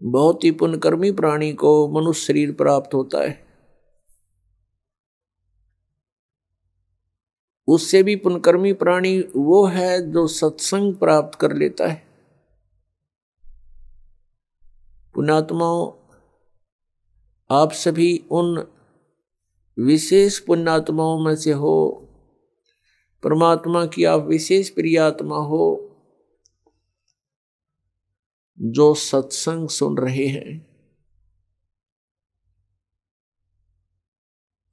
बहुत ही पुण्यकर्मी प्राणी को मनुष्य शरीर प्राप्त होता है। उससे भी पुण्यकर्मी प्राणी वो है जो सत्संग प्राप्त कर लेता है। पुण्यात्माओं, आप सभी उन विशेष पुण्यात्माओं में से हो, परमात्मा की आप विशेष प्रियात्मा हो जो सत्संग सुन रहे हैं।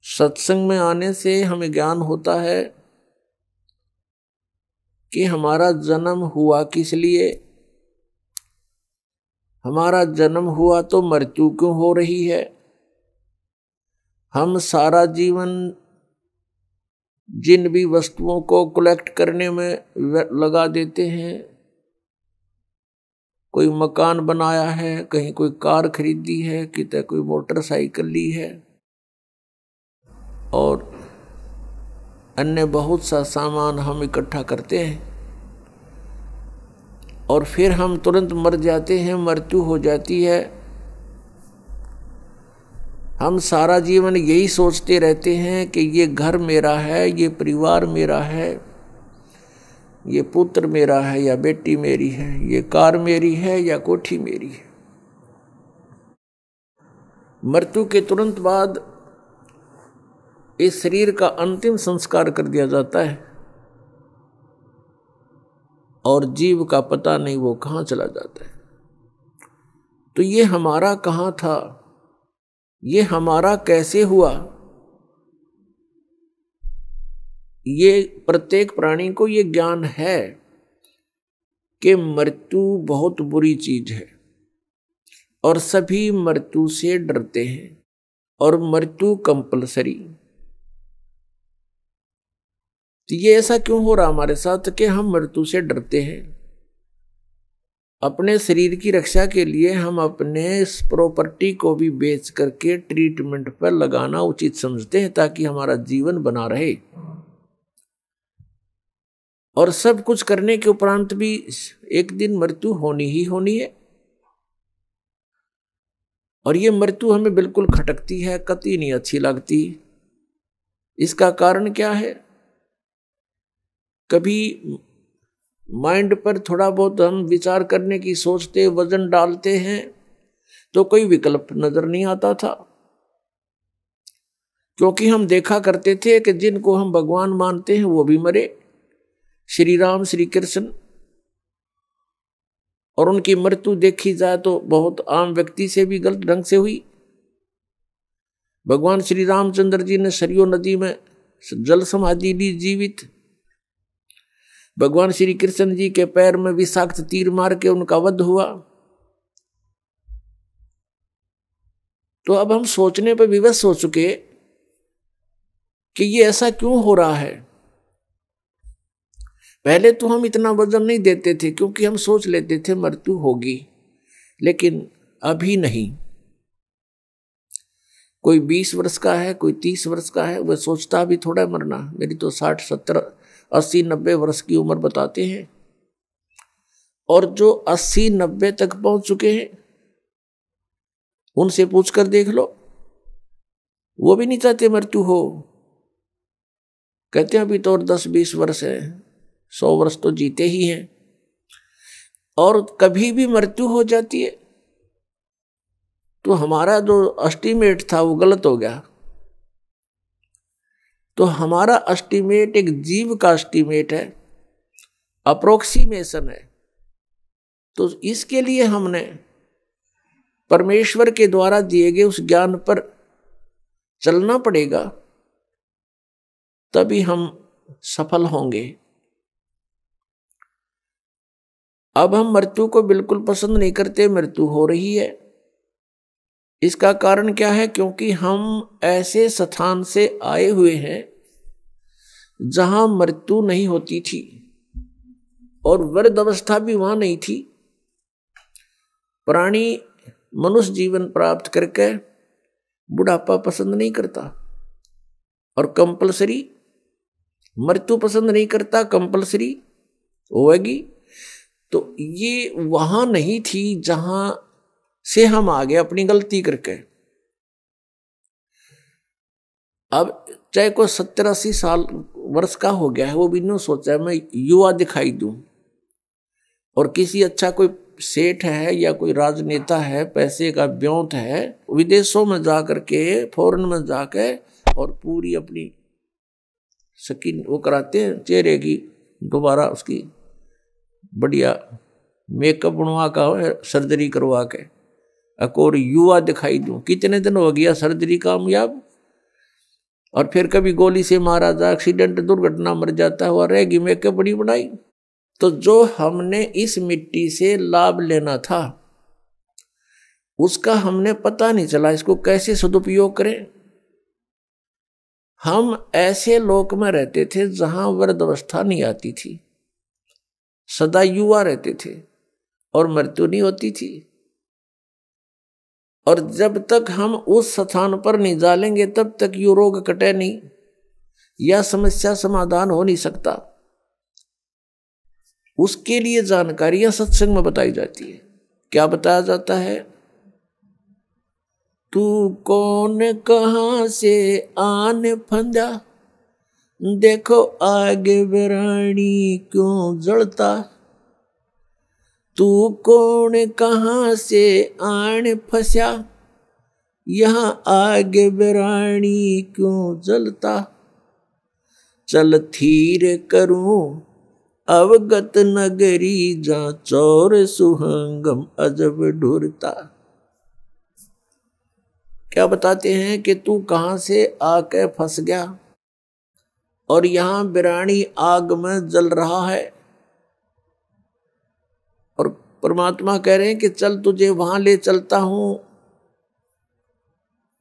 सत्संग में आने से हमें ज्ञान होता है कि हमारा जन्म हुआ किस लिए, हमारा जन्म हुआ तो मृत्यु क्यों हो रही है। हम सारा जीवन जिन भी वस्तुओं को कलेक्ट करने में लगा देते हैं, कोई मकान बनाया है, कहीं कोई कार खरीदी है, कितने कोई मोटरसाइकिल ली है और अन्य बहुत सा सामान हम इकट्ठा करते हैं और फिर हम तुरंत मर जाते हैं, मृत्यु हो जाती है। हम सारा जीवन यही सोचते रहते हैं कि ये घर मेरा है, ये परिवार मेरा है, ये पुत्र मेरा है या बेटी मेरी है, ये कार मेरी है या कोठी मेरी है। मृत्यु के तुरंत बाद इस शरीर का अंतिम संस्कार कर दिया जाता है और जीव का पता नहीं वो कहाँ चला जाता है। तो ये हमारा कहाँ था, ये हमारा कैसे हुआ, ये प्रत्येक प्राणी को ये ज्ञान है कि मृत्यु बहुत बुरी चीज है और सभी मृत्यु से डरते हैं और मृत्यु कंपलसरी। तो ये ऐसा क्यों हो रहा हमारे साथ कि हम मृत्यु से डरते हैं। अपने शरीर की रक्षा के लिए हम अपने प्रॉपर्टी को भी बेच करके ट्रीटमेंट पर लगाना उचित समझते हैं ताकि हमारा जीवन बना रहे, और सब कुछ करने के उपरांत भी एक दिन मृत्यु होनी ही होनी है। और ये मृत्यु हमें बिल्कुल खटकती है, कतई नहीं अच्छी लगती। इसका कारण क्या है? कभी माइंड पर थोड़ा बहुत हम विचार करने की सोचते, वजन डालते हैं तो कोई विकल्प नजर नहीं आता था, क्योंकि हम देखा करते थे कि जिनको हम भगवान मानते हैं वो भी मरे, श्री राम श्री कृष्ण, और उनकी मृत्यु देखी जाए तो बहुत आम व्यक्ति से भी गलत ढंग से हुई। भगवान श्री रामचंद्र जी ने सरयू नदी में जल समाधि ली जीवित। भगवान श्री कृष्ण जी के पैर में विषाक्त तीर मार के उनका वध हुआ। तो अब हम सोचने पर विवश हो चुके कि ये ऐसा क्यों हो रहा है। पहले तो हम इतना वजन नहीं देते थे क्योंकि हम सोच लेते थे मृत्यु होगी, लेकिन अभी नहीं। कोई 20 वर्ष का है, कोई 30 वर्ष का है, वह सोचता अभी थोड़ा मरना, मेरी तो 60 70 80 90 वर्ष की उम्र बताते हैं। और जो 80 90 तक पहुंच चुके हैं उनसे पूछकर देख लो, वो भी नहीं चाहते मृत्यु हो। कहते हैं अभी तो और 10-20 वर्ष है, 100 वर्ष तो जीते ही हैं। और कभी भी मृत्यु हो जाती है तो हमारा जो एस्टीमेट था वो गलत हो गया। तो हमारा एस्टीमेट एक जीव का एस्टीमेट है, अप्रोक्सीमेशन है। तो इसके लिए हमने परमेश्वर के द्वारा दिए गए उस ज्ञान पर चलना पड़ेगा, तभी हम सफल होंगे। अब हम मृत्यु को बिल्कुल पसंद नहीं करते, मृत्यु हो रही है। इसका कारण क्या है? क्योंकि हम ऐसे स्थान से आए हुए हैं जहां मृत्यु नहीं होती थी और वृद्ध अवस्था भी वहां नहीं थी। प्राणी मनुष्य जीवन प्राप्त करके बुढ़ापा पसंद नहीं करता और कंपलसरी मृत्यु पसंद नहीं करता, कंपलसरी होगी। तो ये वहां नहीं थी जहां से हम आ गए अपनी गलती करके। अब चाहे कोई 70-80 साल वर्ष का हो गया है, वो भी नहीं सोचा मैं युवा दिखाई दूं, और किसी अच्छा कोई सेठ है या कोई राजनेता है, पैसे का ब्योंत है, विदेशों में जाकर के, फॉरेन में जाके और पूरी अपनी स्किन वो कराते हैं चेहरे की, दोबारा उसकी बढ़िया मेकअप बनवा का, सर्जरी करवा के और युवा दिखाई दूं। कितने दिन हो गया सर्जरी कामयाब, और फिर कभी गोली से मारा जा, एक्सीडेंट दुर्घटना मर जाता हुआ रहेगी मेकअप बड़ी बनाई। तो जो हमने इस मिट्टी से लाभ लेना था उसका हमने पता नहीं चला, इसको कैसे सदुपयोग करें। हम ऐसे लोक में रहते थे जहां वृद्धावस्था नहीं आती थी, सदा युवा रहते थे और मृत्यु नहीं होती थी। और जब तक हम उस स्थान पर नहीं डालेंगे तब तक ये रोग कटे नहीं, या समस्या समाधान हो नहीं सकता। उसके लिए जानकारियां सत्संग में बताई जाती है। क्या बताया जाता है? तू कौन कहां से आने फंदा, देखो आगे बिरानी क्यों जलता। तू कौन कहां से आने फंसा, यहां आगे बिरानी क्यों जलता। चल थीर करूं अवगत नगरी, जा चौर सुहंगम अजब ढूरता। क्या बताते हैं कि तू कहां से आके फंस गया और यहां बिरानी आग में जल रहा है, और परमात्मा कह रहे हैं कि चल तुझे वहां ले चलता हूं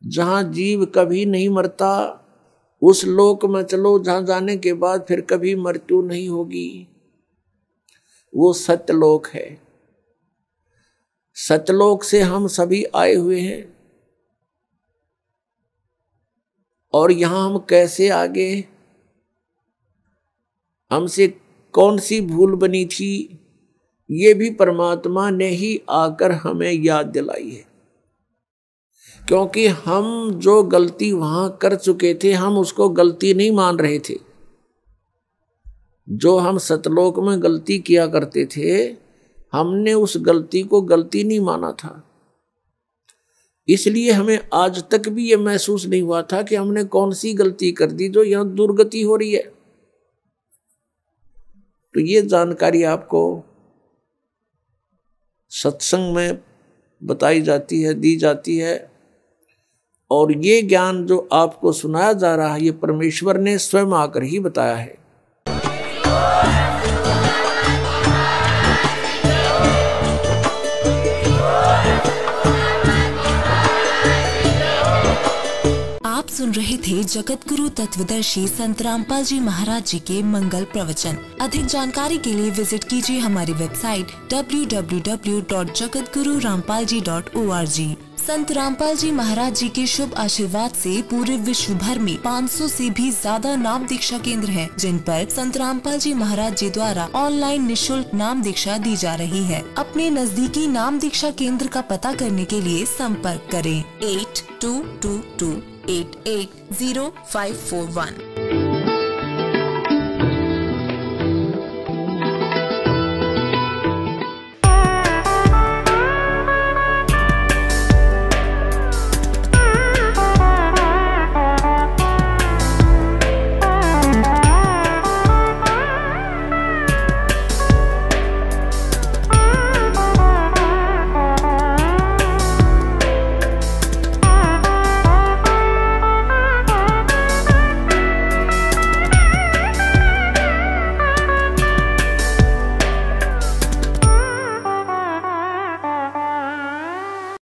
जहां जीव कभी नहीं मरता। उस लोक में चलो जहां जाने के बाद फिर कभी मृत्यु नहीं होगी। वो सत्यलोक है। सत्यलोक से हम सभी आए हुए हैं, और यहां हम कैसे आगे, हमसे कौन सी भूल बनी थी, ये भी परमात्मा ने ही आकर हमें याद दिलाई है। क्योंकि हम जो गलती वहां कर चुके थे हम उसको गलती नहीं मान रहे थे। जो हम सतलोक में गलती किया करते थे हमने उस गलती को गलती नहीं माना था, इसलिए हमें आज तक भी ये महसूस नहीं हुआ था कि हमने कौन सी गलती कर दी जो यहां दुर्गति हो रही है। तो ये जानकारी आपको सत्संग में बताई जाती है, दी जाती है, और ये ज्ञान जो आपको सुनाया जा रहा है ये परमेश्वर ने स्वयं आकर ही बताया है। आप सुन रहे थे जगत गुरु तत्वदर्शी संत रामपाल जी महाराज जी के मंगल प्रवचन। अधिक जानकारी के लिए विजिट कीजिए हमारी वेबसाइट www.jagatgururampalji.org। संत रामपाल जी महाराज जी के शुभ आशीर्वाद से पूरे विश्व भर में 500 से भी ज्यादा नाम दीक्षा केंद्र हैं, जिन पर संत रामपाल जी महाराज जी द्वारा ऑनलाइन निशुल्क नाम दीक्षा दी जा रही है। अपने नजदीकी नाम दीक्षा केंद्र का पता करने के लिए संपर्क करें 8222880541।